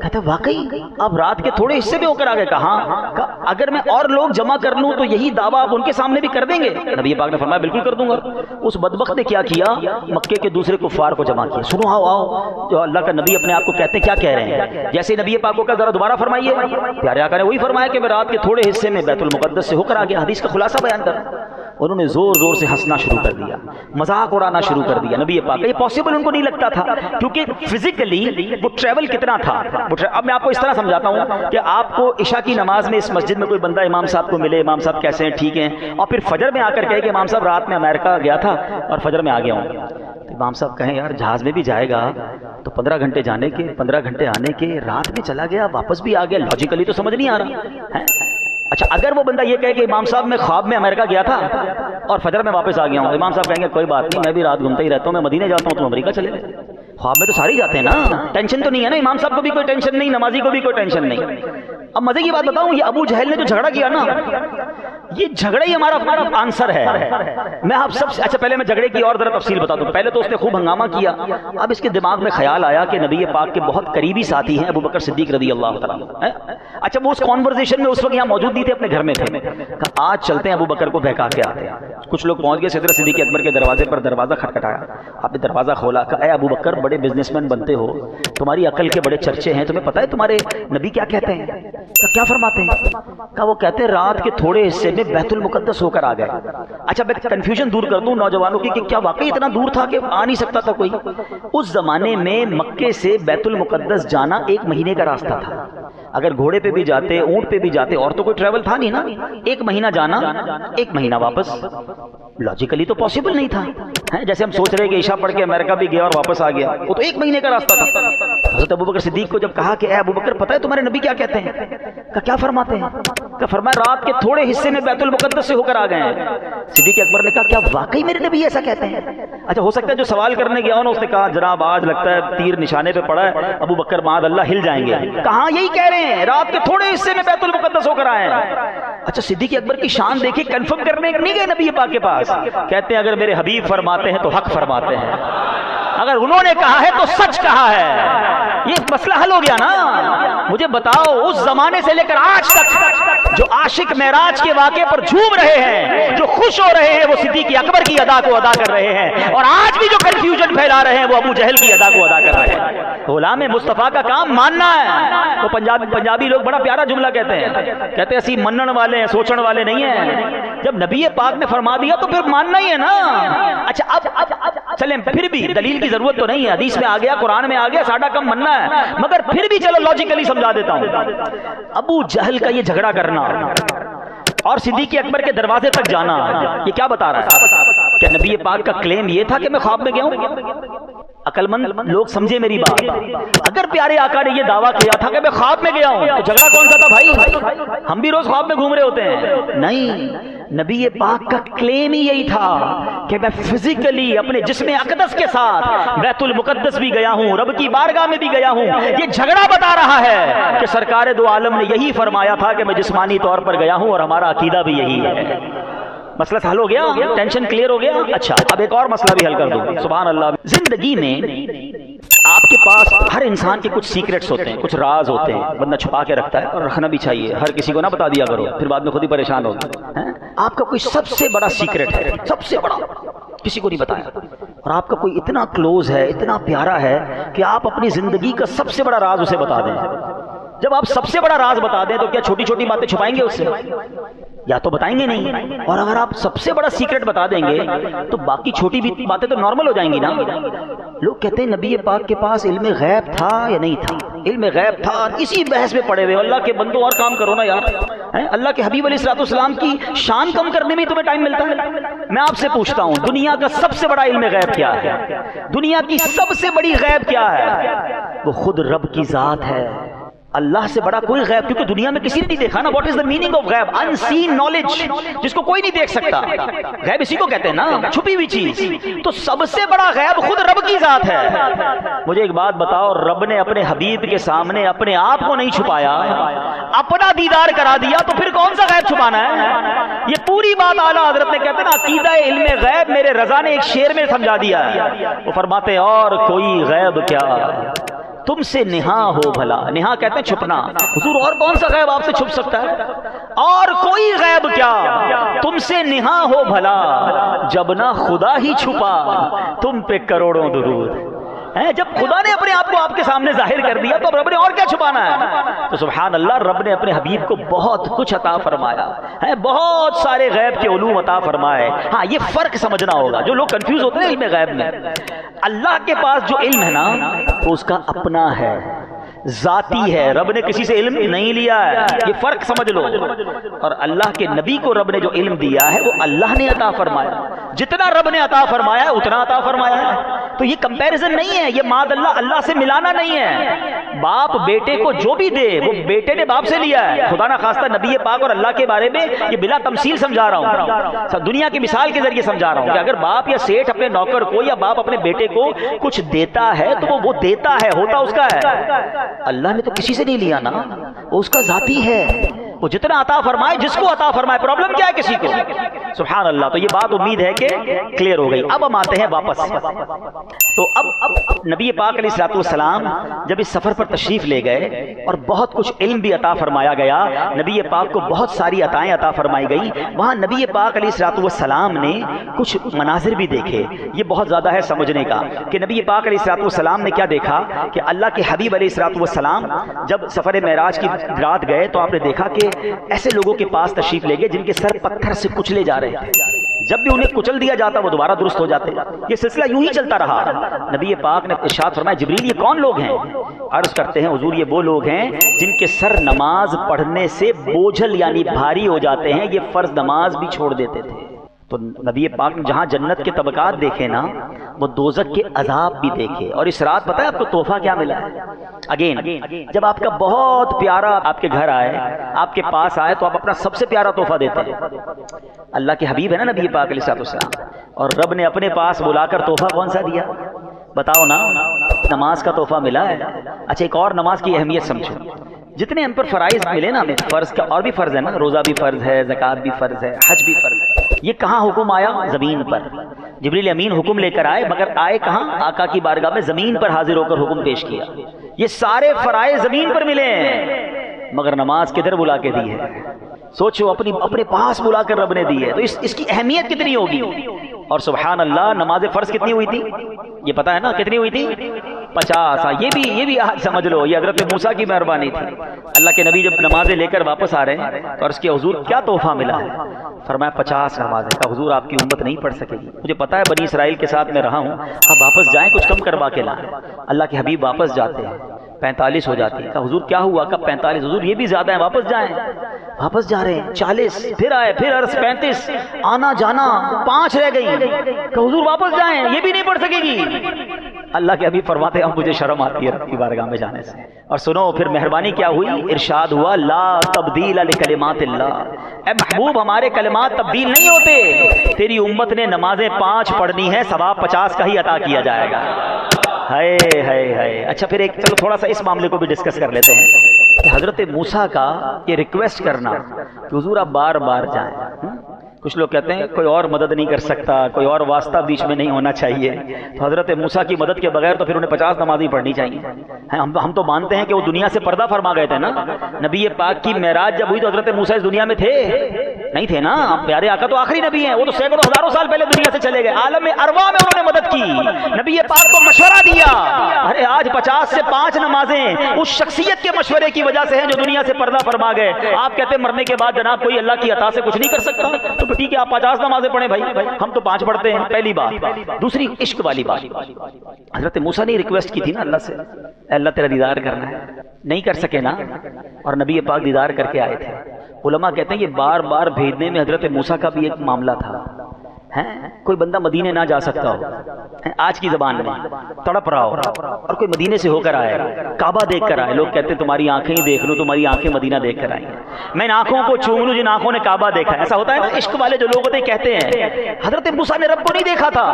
کہتا واقعی آپ رات کے تھوڑے حصے میں ہو کر آ گئے. کہاں, اگر میں اور لوگ جمع کر لوں تو یہی دعویٰ آپ ان کے سامنے بھی کر دیں گے. نبی پاک نے فرمایا بالکل کر دوں گا. اس بدبخت نے کیا کیا, مکے کے دوسرے کفار کو جمع کیا. سنو آؤ, جو اللہ کا نبی اپنے آپ کو کہتے ہیں کیا کہہ رہے ہیں. جیسے نبی پاک کو کہا ذرا دوبارہ فرمائیے, پیارے آقا نے وہی فرمایا کہ میں رات کے تھوڑے حصے میں بیت المقدس سے ہو کر آ گیا. حدیث کا خلاصہ بیان کر, انہوں نے زور زور سے ہنسنا شروع کر دیا, مذاق اڑانا شروع کر دیا. نبی پاک یہ پاسبل ان کو نہیں لگتا تھا, کیونکہ فزیکلی وہ ٹریول کتنا تھا. اب میں آپ کو اس طرح سمجھاتا ہوں کہ آپ کو عشاء کی نماز میں اس مسجد میں کوئی بندہ امام صاحب کو ملے, امام صاحب کیسے ہیں, ٹھیک ہیں, اور پھر فجر میں آ کر کہے کہ امام صاحب رات میں امریکہ گیا تھا اور فجر میں آ گیا ہوں. امام صاحب کہیں یار جہاز میں بھی جائے گا تو 15 گھنٹے جانے کے 15 گھنٹے آنے کے, رات میں چلا گیا واپس بھی آ گیا, لاجیکلی تو سمجھ نہیں آ رہا. اچھا اگر وہ بندہ یہ کہے کہ امام صاحب میں خواب میں امریکہ گیا تھا اور فجر میں واپس آ گیا ہوں, امام صاحب کہیں گے کوئی بات نہیں, میں بھی رات گھومتا ہی رہتا ہوں, میں مدینے جاتا ہوں, تم امریکہ چلے گئے. خواب میں تو سارے ہی جاتے ہیں نا, ٹینشن تو نہیں ہے نا, امام صاحب کو بھی کوئی ٹینشن نہیں, نمازی کو بھی کوئی ٹینشن نہیں. اب مزے کی بات بتاؤں, یہ ابو جہل نے جو جھگڑا کیا نا, یہ جھگڑا ہی ہمارا آنسر ہے. میں آپ سب سے, اچھا پہلے میں جھگڑے کی اور ذرا تفصیل بتا دوں. پہلے تو اس نے خوب ہنگامہ کیا, اب اس کے دماغ میں خیال آیا کہ نبی پاک کے بہت قریبی ساتھی ہیں ابو بکر صدیق رضی اللہ تعالیٰ. اچھا وہ اس کانورزیشن میں اس وقت یہاں موجود نہیں تھے, اپنے گھر میں تھے. آج چلتے ہیں ابو بکر کو بہکا کے آتے ہیں. کچھ لوگ پہنچ گئے سدرۃ صدیق اکبر کے دروازے پر, دروازہ کھٹکھٹایا, آپ نے دروازہ کھولا, کہا اے ابو بکر بڑے بزنس مین بنتے ہو, تمہاری عقل کے بڑے چرچے ہیں, تمہیں پتہ ہے تمہارے نبی کیا کہتے ہیں, کیا فرماتے ہیں؟ کہا وہ کہتے ہیں رات کے تھوڑے حصے میں بیت المقدس ہو کر آ گئے. اچھا میں کنفیوژن دور کر دوں نوجوانوں کی کہ کیا واقعی اتنا دور تھا کہ آ نہیں سکتا تھا کوئی؟ اس زمانے میں مکے سے بیت المقدس جانا 1 مہینے کا راستہ تھا. اگر گھوڑے پہ بھی جاتے, اونٹ پہ بھی جاتے, اور تو کوئی ٹریول تھا نہیں نا. 1 مہینہ جانا 1 مہینہ واپس, لاجیکلی تو پاسبل نہیں تھا. جیسے ہم سوچ رہے کہ عشاء پڑھ کے امریکہ بھی گیا اور واپس آ گیا, وہ تو 1 مہینے کا راستہ تھا. حضرت ابوبکر صدیق کو جب کہا کہ اے ابوبکر پتہ ہے تمہارے نبی کیا کہتے ہیں؟ کہ کیا فرماتے ہیں؟ کہ فرمایا رات کے تھوڑے حصے میں بیت المقدس سے ہو کر آ گئے ہیں۔ صدیق اکبر نے کہا کیا واقعی میرے نبی ایسا کہتے ہیں؟ اچھا ہو سکتا ہے جو سوال کرنے گیا ہو نا اس نے کہا جناب آج لگتا ہے تیر نشانے پہ پڑا ہے، ابوبکر معاذ اللہ ہل جائیں گے۔ کہاں یہی کہہ رہے ہیں رات کے تھوڑے حصے میں بیت المقدس ہو کر آئے ہیں۔ اچھا صدیق اکبر کی شان دیکھیں، کنفرم کرنے نہیں گئے نبی پاک کے پاس، کہتے ہیں اگر میرے حبیب فرماتے ہیں تو حق فرماتے ہیں، اگر انہوں نے کہا ہے تو سچ کہا ہے۔ یہ مسئلہ حل ہو گیا نا۔ مجھے بتاؤ اس زمانے سے لے کر آج تک جو عاشق معراج کے واقعے پر جھوم رہے ہیں، جو خوش ہو رہے ہیں، وہ صدیق اکبر کی ادا کو ادا کر رہے ہیں، اور آج بھی جو کنفیوژن پھیلا رہے ہیں وہ ابو جہل کی ادا کو ادا کر رہے ہیں۔ غلام مصطفیٰ کا کام ماننا ہے۔ وہ پنجابی لوگ بڑا پیارا جملہ کہتے ہیں، کہتے ہیں اسی منن والے ہیں، سوچن والے نہیں ہیں۔ جب نبی پاک نے فرما دیا تو پھر ماننا ہی ہے نا۔ اچھا اب چلیں، پھر بھی دلیل کی ضرورت تو نہیں ہے، حدیث میں آ گیا، قرآن میں آ گیا، ساڈا کم مننا ہے، مگر پھر بھی چلو لاجیکلی سمجھا دیتا ہوں۔ ابو جہل کا یہ جھگڑا کرنا اور صدیق اکبر کے دروازے تک جانا، یہ کیا بتا رہا ہے؟ کہ نبی پاک کا کلیم یہ تھا کہ میں خواب میں گیا ہوں؟ عقل مند لوگ سمجھے میری بات، اگر پیارے آقا نے یہ دعویٰ کیا تھا کہ میں خواب میں گیا ہوں تو جھگڑا کون سا تھا بھائی؟ ہم بھی روز خواب میں گھوم رہے ہوتے ہیں۔ نہیں، نبی پاک کا کلیم ہی یہی تھا کہ میں فزیکلی اپنے جسم اقدس کے ساتھ بیت المقدس بھی گیا ہوں، رب کی بارگاہ میں بھی گیا ہوں۔ یہ جھگڑا بتا رہا ہے کہ سرکار دو عالم نے یہی فرمایا تھا کہ میں جسمانی طور پر گیا ہوں، اور ہمارا عقیدہ بھی یہی ہے۔ مسئلہ حل ہو گیا، ٹینشن کلیئر ہو گیا۔ اچھا اب ایک اور مسئلہ بھی حل کر دوں۔ سبحان اللہ، زندگی میں آپ کے پاس ہر انسان کے کچھ سیکرٹس ہوتے ہیں، کچھ راز ہوتے ہیں، بندہ چھپا کے رکھتا ہے، اور رکھنا بھی چاہیے، ہر کسی کو نہ بتا دیا کرو، پھر بعد میں خود ہی پریشان ہوگا۔ آپ کا کوئی سب سے بڑا سیکرٹ ہے، سب سے بڑا، کسی کو نہیں بتایا، اور آپ کا کوئی اتنا کلوز ہے، اتنا پیارا ہے کہ آپ اپنی زندگی کا سب سے بڑا راز اسے بتا دیں۔ جب آپ سب سے بڑا راز بتا دیں تو کیا چھوٹی چھوٹی باتیں چھپائیں گے اس سے؟ یا تو بتائیں گے نہیں، اور اگر آپ سب سے بڑا سیکرٹ بتا دیں گے تو باقی چھوٹی بھی باتیں تو نارمل ہو جائیں گی نا۔ لوگ کہتے ہیں نبی پاک کے پاس علم غیب تھا یا نہیں تھا؟ علم غیب تھا، اسی بحث میں پڑے ہوئے۔ اللہ کے بندوں اور کام کرو نا یار، اللہ کے حبیب علیہ الصلوۃ والسلام کی شان کم کرنے میں تمہیں ٹائم ملتا ہے؟ میں آپ سے پوچھتا ہوں دنیا کا سب سے بڑا علم غیب کیا ہے؟ دنیا کی سب سے بڑی غیب کیا ہے؟ وہ خود رب کی ذات ہے۔ اللہ سے بڑا کوئی غیب، کیونکہ دنیا میں کسی نے نہیں دیکھا نا۔ What is the meaning of غیب؟ ان سین نالج، جس کو کوئی نہیں دیکھ سکتا۔ غیب اسی کو کہتے ہیں نا، چھپی ہوئی چیز۔ تو سب سے بڑا غیب خود رب کی ذات ہے۔ مجھے ایک بات بتاؤ، رب نے اپنے حبیب کے سامنے اپنے آپ کو نہیں چھپایا، اپنا دیدار کرا دیا، تو پھر کون سا غیب چھپانا ہے؟ یہ پوری بات اعلیٰ حضرت نے کہتے ہیں نا، عقیدہ علم غیب میرے رضا نے ایک شعر میں سمجھا دیا ہے۔ وہ فرماتے ہیں اور کوئی غیب کیا تم سے نہا ہو بھلا۔ نہا کہتے ہیں چھپنا۔ حضور اور کون سا غیب آپ سے چھپ سکتا ہے؟ اور کوئی غیب کیا تم سے نہا ہو بھلا، جب نہ خدا ہی چھپا تم پہ کروڑوں درود۔ جب خدا نے اپنے آپ کو آپ کے سامنے ظاہر کر دیا تو رب نے اور کیا چھپانا ہے؟ تو سبحان اللہ، رب نے اپنے حبیب کو بہت کچھ عطا فرمایا ہے، بہت سارے غیب کے علوم عطا فرمائے۔ ہاں یہ فرق سمجھنا ہوگا، جو لوگ کنفیوز ہوتے ہیں علم غیب میں۔ اللہ کے پاس جو علم ہے نا وہ اس کا اپنا ہے، ذاتی ہے، رب نے کسی سے علم نہیں لیا ہے، یہ فرق سمجھ لو۔ اور اللہ کے نبی کو رب نے جو علم دیا ہے وہ اللہ نے عطا فرمایا، جتنا رب نے عطا فرمایا ہے اتنا عطا فرمایا ہے۔ تو یہ کمپیریزن نہیں ہے، یہ معاذ اللہ اللہ سے ملانا نہیں ہے۔ باپ بیٹے کو جو بھی دے وہ بیٹے نے باپ سے لیا ہے، خدا نہ خواستہ نبی پاک اور اللہ کے بارے میں یہ بلا تمثیل سمجھا رہا ہوں، دنیا کی مثال کے ذریعے سمجھا رہا ہوں کہ اگر باپ یا سیٹھ اپنے نوکر کو یا باپ اپنے بیٹے کو کچھ دیتا ہے تو وہ دیتا ہے، ہوتا اس کا ہے۔ اللہ نے تو کسی سے نہیں لیا نا، وہ اس کا ذاتی ہے، وہ جتنا عطا فرمائے جس کو عطا فرمائے، پرابلم کیا ہے کسی کو؟ سبحان اللہ۔ تو یہ بات امید ہے کہ کلیئر ہو گئی۔ اب ہم آتے ہیں واپس۔ تو اب نبی پاک علیہ الصلوۃ والسلام جب اس سفر پر تشریف لے گئے اور بہت کچھ علم بھی عطا فرمایا گیا، نبی پاک کو بہت ساری عطائیں عطا فرمائی گئی، وہاں نبی پاک علیہ الصلوۃ والسلام نے کچھ مناظر بھی دیکھے۔ یہ بہت زیادہ ہے سمجھنے کا کہ نبی پاک علیہ الصلوۃ والسلام نے کیا دیکھا کہ اللہ کے حبیب علیہ الصلوۃ والسلام جب سفر معراج کی رات گئے تو آپ نے دیکھا کہ ایسے لوگوں کے پاس تشریف لے گئے جن کے سر پتھر سے کچلے جا رہے تھے، جب بھی انہیں کچل دیا جاتا وہ دوبارہ درست ہو جاتے۔ یہ سلسلہ یوں ہی چلتا رہا۔ نبی پاک نے ارشاد فرمایا جبریل یہ کون لوگ ہیں؟ عرض کرتے ہیں حضور یہ وہ لوگ ہیں جن کے سر نماز پڑھنے سے بوجھل یعنی بھاری ہو جاتے ہیں، یہ فرض نماز بھی چھوڑ دیتے تھے۔ تو نبی پاک نے جہاں جنت کے طبقات دیکھے نا، وہ دوزخ کے عذاب بھی دیکھے. اور اس رات پتہ ہے آپ کو تحفہ کیا ملا ہے؟ اگین جب آپ کا بہت پیارا آپ کے گھر آئے، آپ کے پاس آئے، تو آپ اپنا سب سے پیارا تحفہ دیتے ہیں. اللہ کے حبیب ہے نا نبی پاک علیہ السلام، اور رب نے اپنے پاس بلا کر تحفہ کون سا دیا؟ بتاؤ نا. نماز کا تحفہ ملا ہے. اچھا ایک اور نماز کی اہمیت سمجھو. جتنے ہم پر فرائض ملے نا، ہمیں فرض کا اور بھی فرض ہے نا، روزہ بھی فرض ہے، زکوٰۃ بھی فرض ہے، حج بھی فرض ہے. یہ کہاں حکم آیا؟ زمین پر. جبریل امین حکم لے کر آئے، مگر آئے کہاں؟ آقا کی بارگاہ میں زمین پر حاضر ہو کر حکم پیش کیا. یہ سارے فرائض زمین پر ملے ہیں، مگر نماز کدھر بلا کے دی ہے؟ سوچو، اپنے پاس بلا کر رب نے دی ہے. تو اس کی اہمیت کتنی ہوگی. اور سبحان اللہ، نماز فرض کتنی ہوئی تھی؟ یہ پتا ہے نا کتنی ہوئی تھی؟ 50. یہ بھی آج سمجھ لو، یہ حضرت موسیٰ کی مہربانی تھی. اللہ کے نبی جب نمازیں لے کر واپس آ رہے ہیں اور اس کے حضور کیا تحفہ ملا ہے؟ فرمایا 50 نمازیں. کا حضور آپ کی امت نہیں پڑھ سکے گی، مجھے پتا ہے بنی اسرائیل کے ساتھ میں رہا ہوں، اب واپس جائیں کچھ کم کروا کے لائیں. اللہ کے حبیب واپس جاتے ہیں، 45 ہو جاتی ہے. حضور کیا ہوا؟ کب 45؟ حضور یہ بھی زیادہ ہیں، واپس جائیں. واپس جا رہے ہیں 40، پھر آئے، پھر عرض 35، آنا جانا 5 رہ گئی. کہ حضور واپس جائیں، یہ بھی نہیں پڑھ سکے گی. اللہ کے حبیب فرماتے ہیں اب مجھے شرم آتی ہے رب کی بارگاہ میں جانے سے. اور سنو پھر مہربانی کیا ہوئی؟ ارشاد ہوا لا تبدیل لکلمات اللہ. اے محبوب ہمارے کلمات تبدیل نہیں ہوتے، تیری امت نے نمازیں 5 پڑھنی ہے، ثواب 50 کا ہی عطا کیا جائے گا. ہے. اچھا پھر ایک چلو تھوڑا سا اس معاملے کو بھی ڈسکس کر لیتے ہیں کہ حضرت موسیٰ کا یہ ریکویسٹ کرنا کہ حضور آپ بار بار جائیں. کچھ لوگ کہتے ہیں کوئی اور مدد نہیں کر سکتا، کوئی اور واسطہ بیچ میں نہیں ہونا چاہیے. تو حضرت موسیٰ کی مدد کے بغیر تو پھر انہیں 50 نمازیں پڑھنی چاہیے. ہم تو مانتے ہیں کہ وہ دنیا سے پردہ فرما گئے تھے نا. نبی پاک کی معراج جب ہوئی تو حضرت موسیٰ اس دنیا میں تھے نہیں تھے نا. پیارے آقا تو آخری نبی ہیں، وہ تو سینکڑوں ہزاروں سال پہلے دنیا سے چلے گئے. عالم ارواح میں انہوں نے مدد کی، نبی پاک کو مشورہ دیا. ارے آج 50 سے 5 نمازیں اس شخصیت کے مشورے کی وجہ سے ہیں جو دنیا سے پردہ فرما گئے. آپ کہتے ہیں مرنے کے بعد جناب کوئی اللہ کی عطا سے کچھ نہیں کر سکتا، تو ٹھیک ہے آپ 50 نمازیں پڑھیں بھائی، ہم تو 5 پڑھتے ہیں. پہلی بات. دوسری عشق والی بات. حضرت موسیٰ نے ریکویسٹ کی تھی نا اللہ سے، اللہ تیرا دیدار کرنا ہے. نہیں کر سکے نا، اور نبی پاک دیدار کر کے آئے تھے. علماء کہتے ہیں یہ بار بار بھیجنے میں حضرت موسیٰ کا بھی ایک معاملہ تھا. کوئی بندہ مدینے نہ جا سکتا ہو، آج کی زبان میں تڑپ رہا ہو، اور کوئی مدینے سے ہو کر آئے، کعبہ دیکھ کر آئے. لوگ کہتے ہیں تمہاری آنکھیں ہی دیکھ لو، تمہاری آنکھیں مدینہ دیکھ کر آئی ہیں. میں ان آنکھوں کو چوم لوں جن آنکھوں نے کعبہ دیکھا ہے. ایسا ہوتا ہے نا، عشق والے جو لوگ ہوتے ہیں کہتے ہیں حضرت موسیٰ نے رب کو نہیں دیکھا تھا.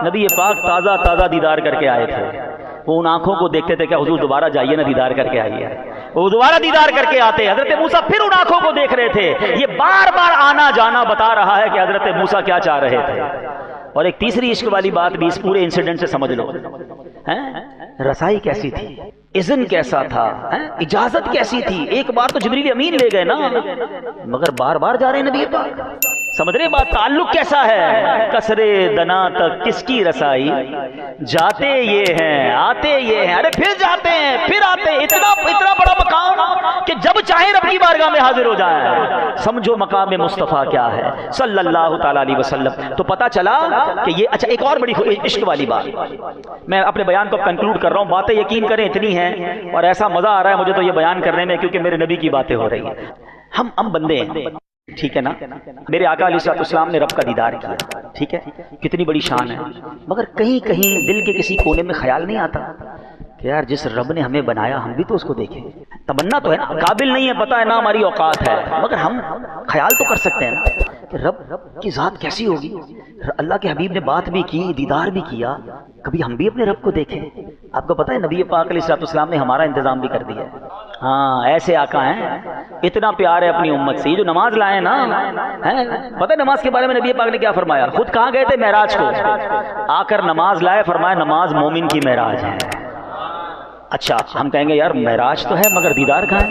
نبی پاک تازہ دیدار کر کے آئے تھے. وہ ان آنکھوں کو دیکھتے تھے کہ حضور دوبارہ جائیے نا، دیدار کر کے آئیے. وہ دوبارہ دیدار کر کے آتے. حضرت موسیٰ پھر ان آنکھوں کو دیکھ رہے تھے. یہ بار بار آنا جانا بتا رہا ہے کہ حضرت موسیٰ کیا چاہ رہے تھے. اور ایک تیسری عشق والی بات بھی اس پورے انسیڈنٹ سے سمجھ لو. رسائی کیسی تھی، اذن کیسا تھا، اجازت کیسی تھی. ایک بار تو جبریل امین لے گئے نا، مگر بار بار جا رہے ہیں نبی پاک. سمجھ رہے بات؟ تعلق کیسا ہے. کسرے دنا تک کس کی رسائی، جاتے یہ ہیں آتے یہ ہیں. ارے پھر جاتے ہیں پھر آتے ہیں. اتنا بڑا مقام کہ جب چاہے رب کی بارگاہ میں حاضر ہو جائے. سمجھو مقام مصطفیٰ کیا ہے صلی اللہ تعالی علیہ وسلم. تو پتا چلا کہ یہ اچھا ایک اور بڑی عشق والی بات. میں اپنے بیان کو کنکلوڈ کر رہا ہوں. باتیں یقین کریں اتنی ہیں، اور ایسا مزہ آ رہا ہے مجھے تو یہ بیان کرنے میں، کیونکہ میرے نبی کی باتیں ہو رہی ہیں. ہم بندے ہیں، ٹھیک ہے نا. میرے آقا علیہ السلام نے رب کا دیدار کیا، ٹھیک ہے، کتنی بڑی شان ہے. مگر کہیں دل کے کسی کونے میں خیال نہیں آتا کہ یار جس رب نے ہمیں بنایا ہم بھی تو اس کو دیکھیں. تمنا تو ہے نا، قابل نہیں ہے، پتہ ہے نا ہماری اوقات ہے، مگر ہم خیال تو کر سکتے ہیں نا کہ رب کی ذات کیسی ہوگی. اللہ کے حبیب نے بات بھی کی، دیدار بھی کیا، کبھی ہم بھی اپنے رب کو دیکھیں. آپ کو پتہ ہے نبی پاک علیہ السلام نے ہمارا انتظام بھی کر دیا ہے. ہاں ایسے آقا ہیں، اتنا پیار ہے اپنی امت سے. یہ جو نماز لائے نا، پتہ ہے نماز کے بارے میں نبی پاک نے کیا فرمایا؟ خود کہاں گئے تھے؟ معراج کو. آ کر نماز لائے، فرمایا نماز مومن کی معراج ہے. اچھا ہم کہیں گے یار معراج تو ہے مگر دیدار کہاں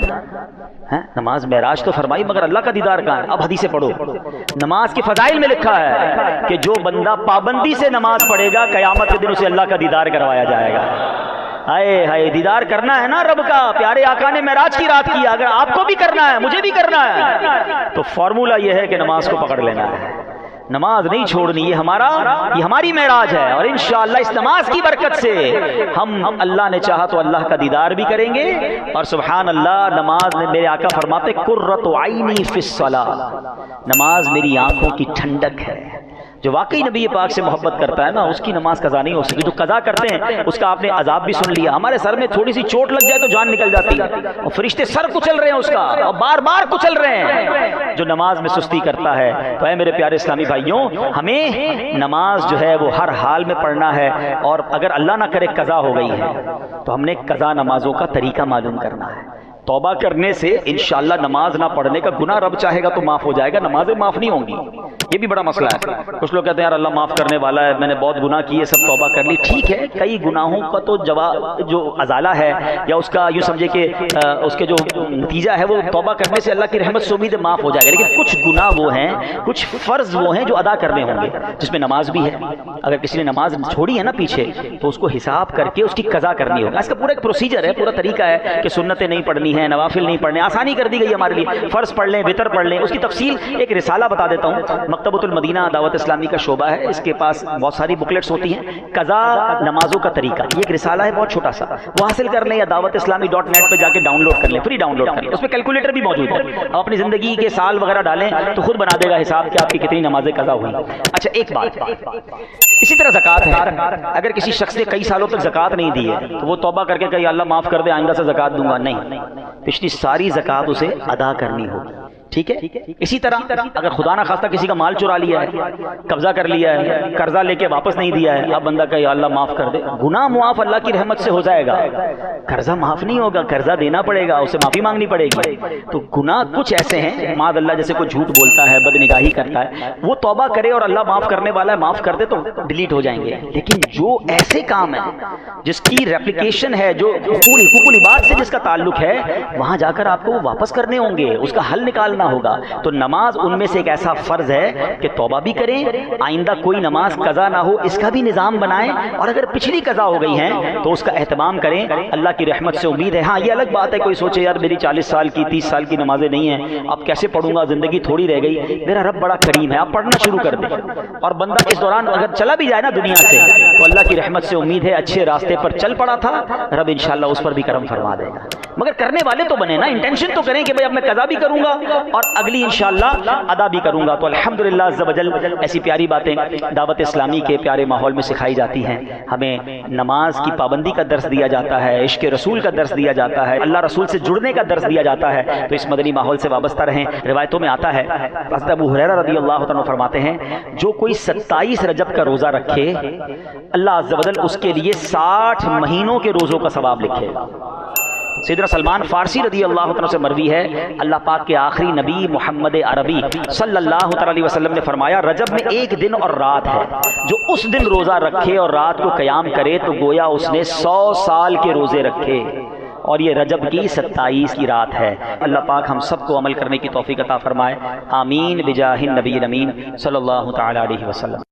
ہے؟ نماز معراج تو فرمائی مگر اللہ کا دیدار کہاں ہے؟ اب حدیثیں پڑھو. نماز کی فضائل میں لکھا ہے کہ جو بندہ پابندی سے نماز پڑھے گا قیامت کے دن اسے اللہ کا دیدار کروایا جائے گا. ہائے دیدار کرنا ہے نا رب کا. پیارے آقا نے معراج کی رات کیا، اگر آپ کو بھی کرنا ہے مجھے بھی کرنا ہے تو فارمولہ یہ ہے کہ نماز کو پکڑ لینا ہے. نماز نہیں چھوڑنی، یہ ہماری معراج ہے، اور انشاءاللہ اس نماز کی برکت سے ہم اللہ نے چاہا تو اللہ کا دیدار بھی کریں گے، اور سبحان اللہ نماز نے، میرے آقا فرماتے قرۃ عینی فی الصلاۃ، نماز میری آنکھوں کی ٹھنڈک ہے۔ جو واقعی نبی پاک سے محبت کرتا ہے نا، اس کی نماز قضا نہیں ہو سکتی۔ جو قضا کرتے ہیں اس کا آپ نے عذاب بھی سن لیا، ہمارے سر میں تھوڑی سی چوٹ لگ جائے تو جان نکل جاتی ہے، اور فرشتے سر کچل رہے ہیں اس کا، اور بار بار کچل رہے ہیں۔ جو نماز میں سستی کرتا ہے، تو اے میرے پیارے اسلامی بھائیوں، ہمیں نماز جو ہے وہ ہر حال میں پڑھنا ہے، اور اگر اللہ نہ کرے قضا ہو گئی ہے تو ہم نے قضا نمازوں کا طریقہ معلوم کرنا ہے۔ توبہ کرنے سے انشاءاللہ نماز نہ پڑھنے کا گناہ رب چاہے گا تو معاف ہو جائے گا، نمازیں معاف نہیں ہوں گی، یہ بھی بڑا مسئلہ ہے۔ کچھ لوگ کہتے ہیں یار اللہ معاف کرنے والا ہے، میں نے بہت گناہ کیے، سب توبہ کر لی، ٹھیک ہے، کئی گناہوں کا تو جو ازالہ ہے، یا اس کا یوں سمجھے کہ اس کے جو نتیجہ ہے وہ توبہ کرنے سے اللہ کی رحمت سے امید معاف ہو جائے گا، لیکن کچھ گناہ وہ ہیں، کچھ فرض وہ ہیں جو ادا کرنے ہوں گے، جس میں نماز بھی ہے۔ اگر کسی نے نماز چھوڑی ہے نا پیچھے، تو اس کو حساب کر کے اس کی قضا کرنی ہوگا۔ اس کا پورا ایک پروسیجر ہے، پورا طریقہ ہے کہ سنتیں نہیں پڑھنی ہیں، نوافل نہیں پڑھنے، آسانی کر دی گئی ہمارے لیے، فرض پڑھ لیں، وتر پڑھ لیں۔ اس کی تفصیل ایک رسالہ بتا دیتا ہوں، مکتبۃ المدینہ دعوت اسلامی کا شعبہ ہے، اس کے پاس بہت ساری بکلیٹس ہوتی ہیں، قضا نمازوں کا طریقہ، یہ ایک رسالہ ہے بہت چھوٹا سا، وہ حاصل کر لیں، یا dawat-islami.net پہ جا کے ڈاؤن لوڈ کر لیں، فری ڈاؤن لوڈ کر لیں، اس میں کیلکولیٹر بھی موجود ہے، آپ اپنی زندگی کے سال وغیرہ ڈالیں تو خود بنا دے گا حساب کہ آپ کی کتنی نمازیں قضا ہوئی۔ اچھا ایک بات، اسی طرح زکوٰۃ ہے، اگر کسی شخص نے کئی سالوں تک زکوٰۃ نہیں دی ہے تو وہ توبہ کر کے کہے اللہ معاف کر دے، آئندہ سے زکوٰۃ دوں گا، نہیں، پچھلی ساری زکوٰۃ اسے ادا کرنی ہوگی، ٹھیک ہے۔ اسی طرح اگر خدا نہ خواستہ کسی کا مال چرا لیا ہے، قبضہ کر لیا ہے، قرضہ لے کے واپس نہیں دیا ہے، اب بندہ کہے اللہ معاف کر دے، گناہ معاف اللہ کی رحمت سے ہو جائے گا، قرضہ معاف نہیں ہوگا، قرضہ دینا پڑے گا، اسے معافی مانگنی پڑے گی۔ تو گناہ کچھ ایسے ہیں معاذ اللہ، جیسے کوئی جھوٹ بولتا ہے، بدنگاہی کرتا ہے، وہ توبہ کرے اور اللہ معاف کرنے والا ہے، معاف کر دے تو ڈیلیٹ ہو جائیں گے۔ لیکن جو ایسے کام ہیں جس کی ریپلیکیشن ہے، جو حقوق العباد سے جس کا تعلق ہے، وہاں جا کر آپ کو واپس کرنے ہوں گے، اس کا حل نکالنا ہوگا۔ تو نماز ان میں سے ایک ایسا فرض ہے کہ توبہ بھی کریں، آئندہ کوئی نماز قضا نہ ہو اس کا بھی نظام بنائیں، اور اگر پچھلی قضا ہو گئی ہیں تو اس کا اہتمام کریں، اللہ کی رحمت سے امید ہے۔ ہاں یہ الگ بات ہے کوئی سوچے یار میری 40 سال کی 30 سال کی نمازیں نہیں ہیں، اب کیسے پڑھوں گا، زندگی تھوڑی رہ گئی، میرا رب بڑا کریم ہے، آپ پڑھنا شروع کر دیں، اور بندہ اس دوران اگر چلا بھی جائے نا دنیا سے تو اللہ کی رحمت سے امید ہے اچھے راستے پر چل پڑا تھا، رب انشاءاللہ اس پر بھی کرم فرما دے گا۔ مگر کرنے والے تو بنے نا، انٹینشن تو کریں کہ بھئی اب میں قضا بھی کروں گا اور اگلی انشاءاللہ ادا بھی کروں گا۔ تو الحمدللہ عز و جل ایسی پیاری باتیں دعوت اسلامی کے پیارے ماحول میں سکھائی جاتی ہیں، ہمیں نماز کی پابندی کا درس دیا جاتا ہے، عشق رسول کا درس دیا جاتا ہے، اللہ رسول سے جڑنے کا درس دیا جاتا ہے، تو اس مدنی ماحول سے وابستہ رہیں۔ روایتوں میں آتا ہے، حضرت ابو ہریرہ رضی اللہ عنہ فرماتے ہیں جو کوئی 27 رجب کا روزہ رکھے اللہ عز و جل اس کے لیے 60 مہینوں کے روزوں کا ثواب لکھے گا۔ سیدنا سلمان فارسی رضی اللہ عنہ سے مروی ہے، اللہ پاک کے آخری نبی محمد عربی صلی اللہ علیہ وسلم نے فرمایا رجب میں ایک دن اور رات ہے، جو اس دن روزہ رکھے اور رات کو قیام کرے تو گویا اس نے 100 سال کے روزے رکھے، اور یہ رجب کی 27 کی رات ہے۔ اللہ پاک ہم سب کو عمل کرنے کی توفیق عطا فرمائے، آمین بجاہ النبی الامین صلی اللہ تعالی علیہ وسلم۔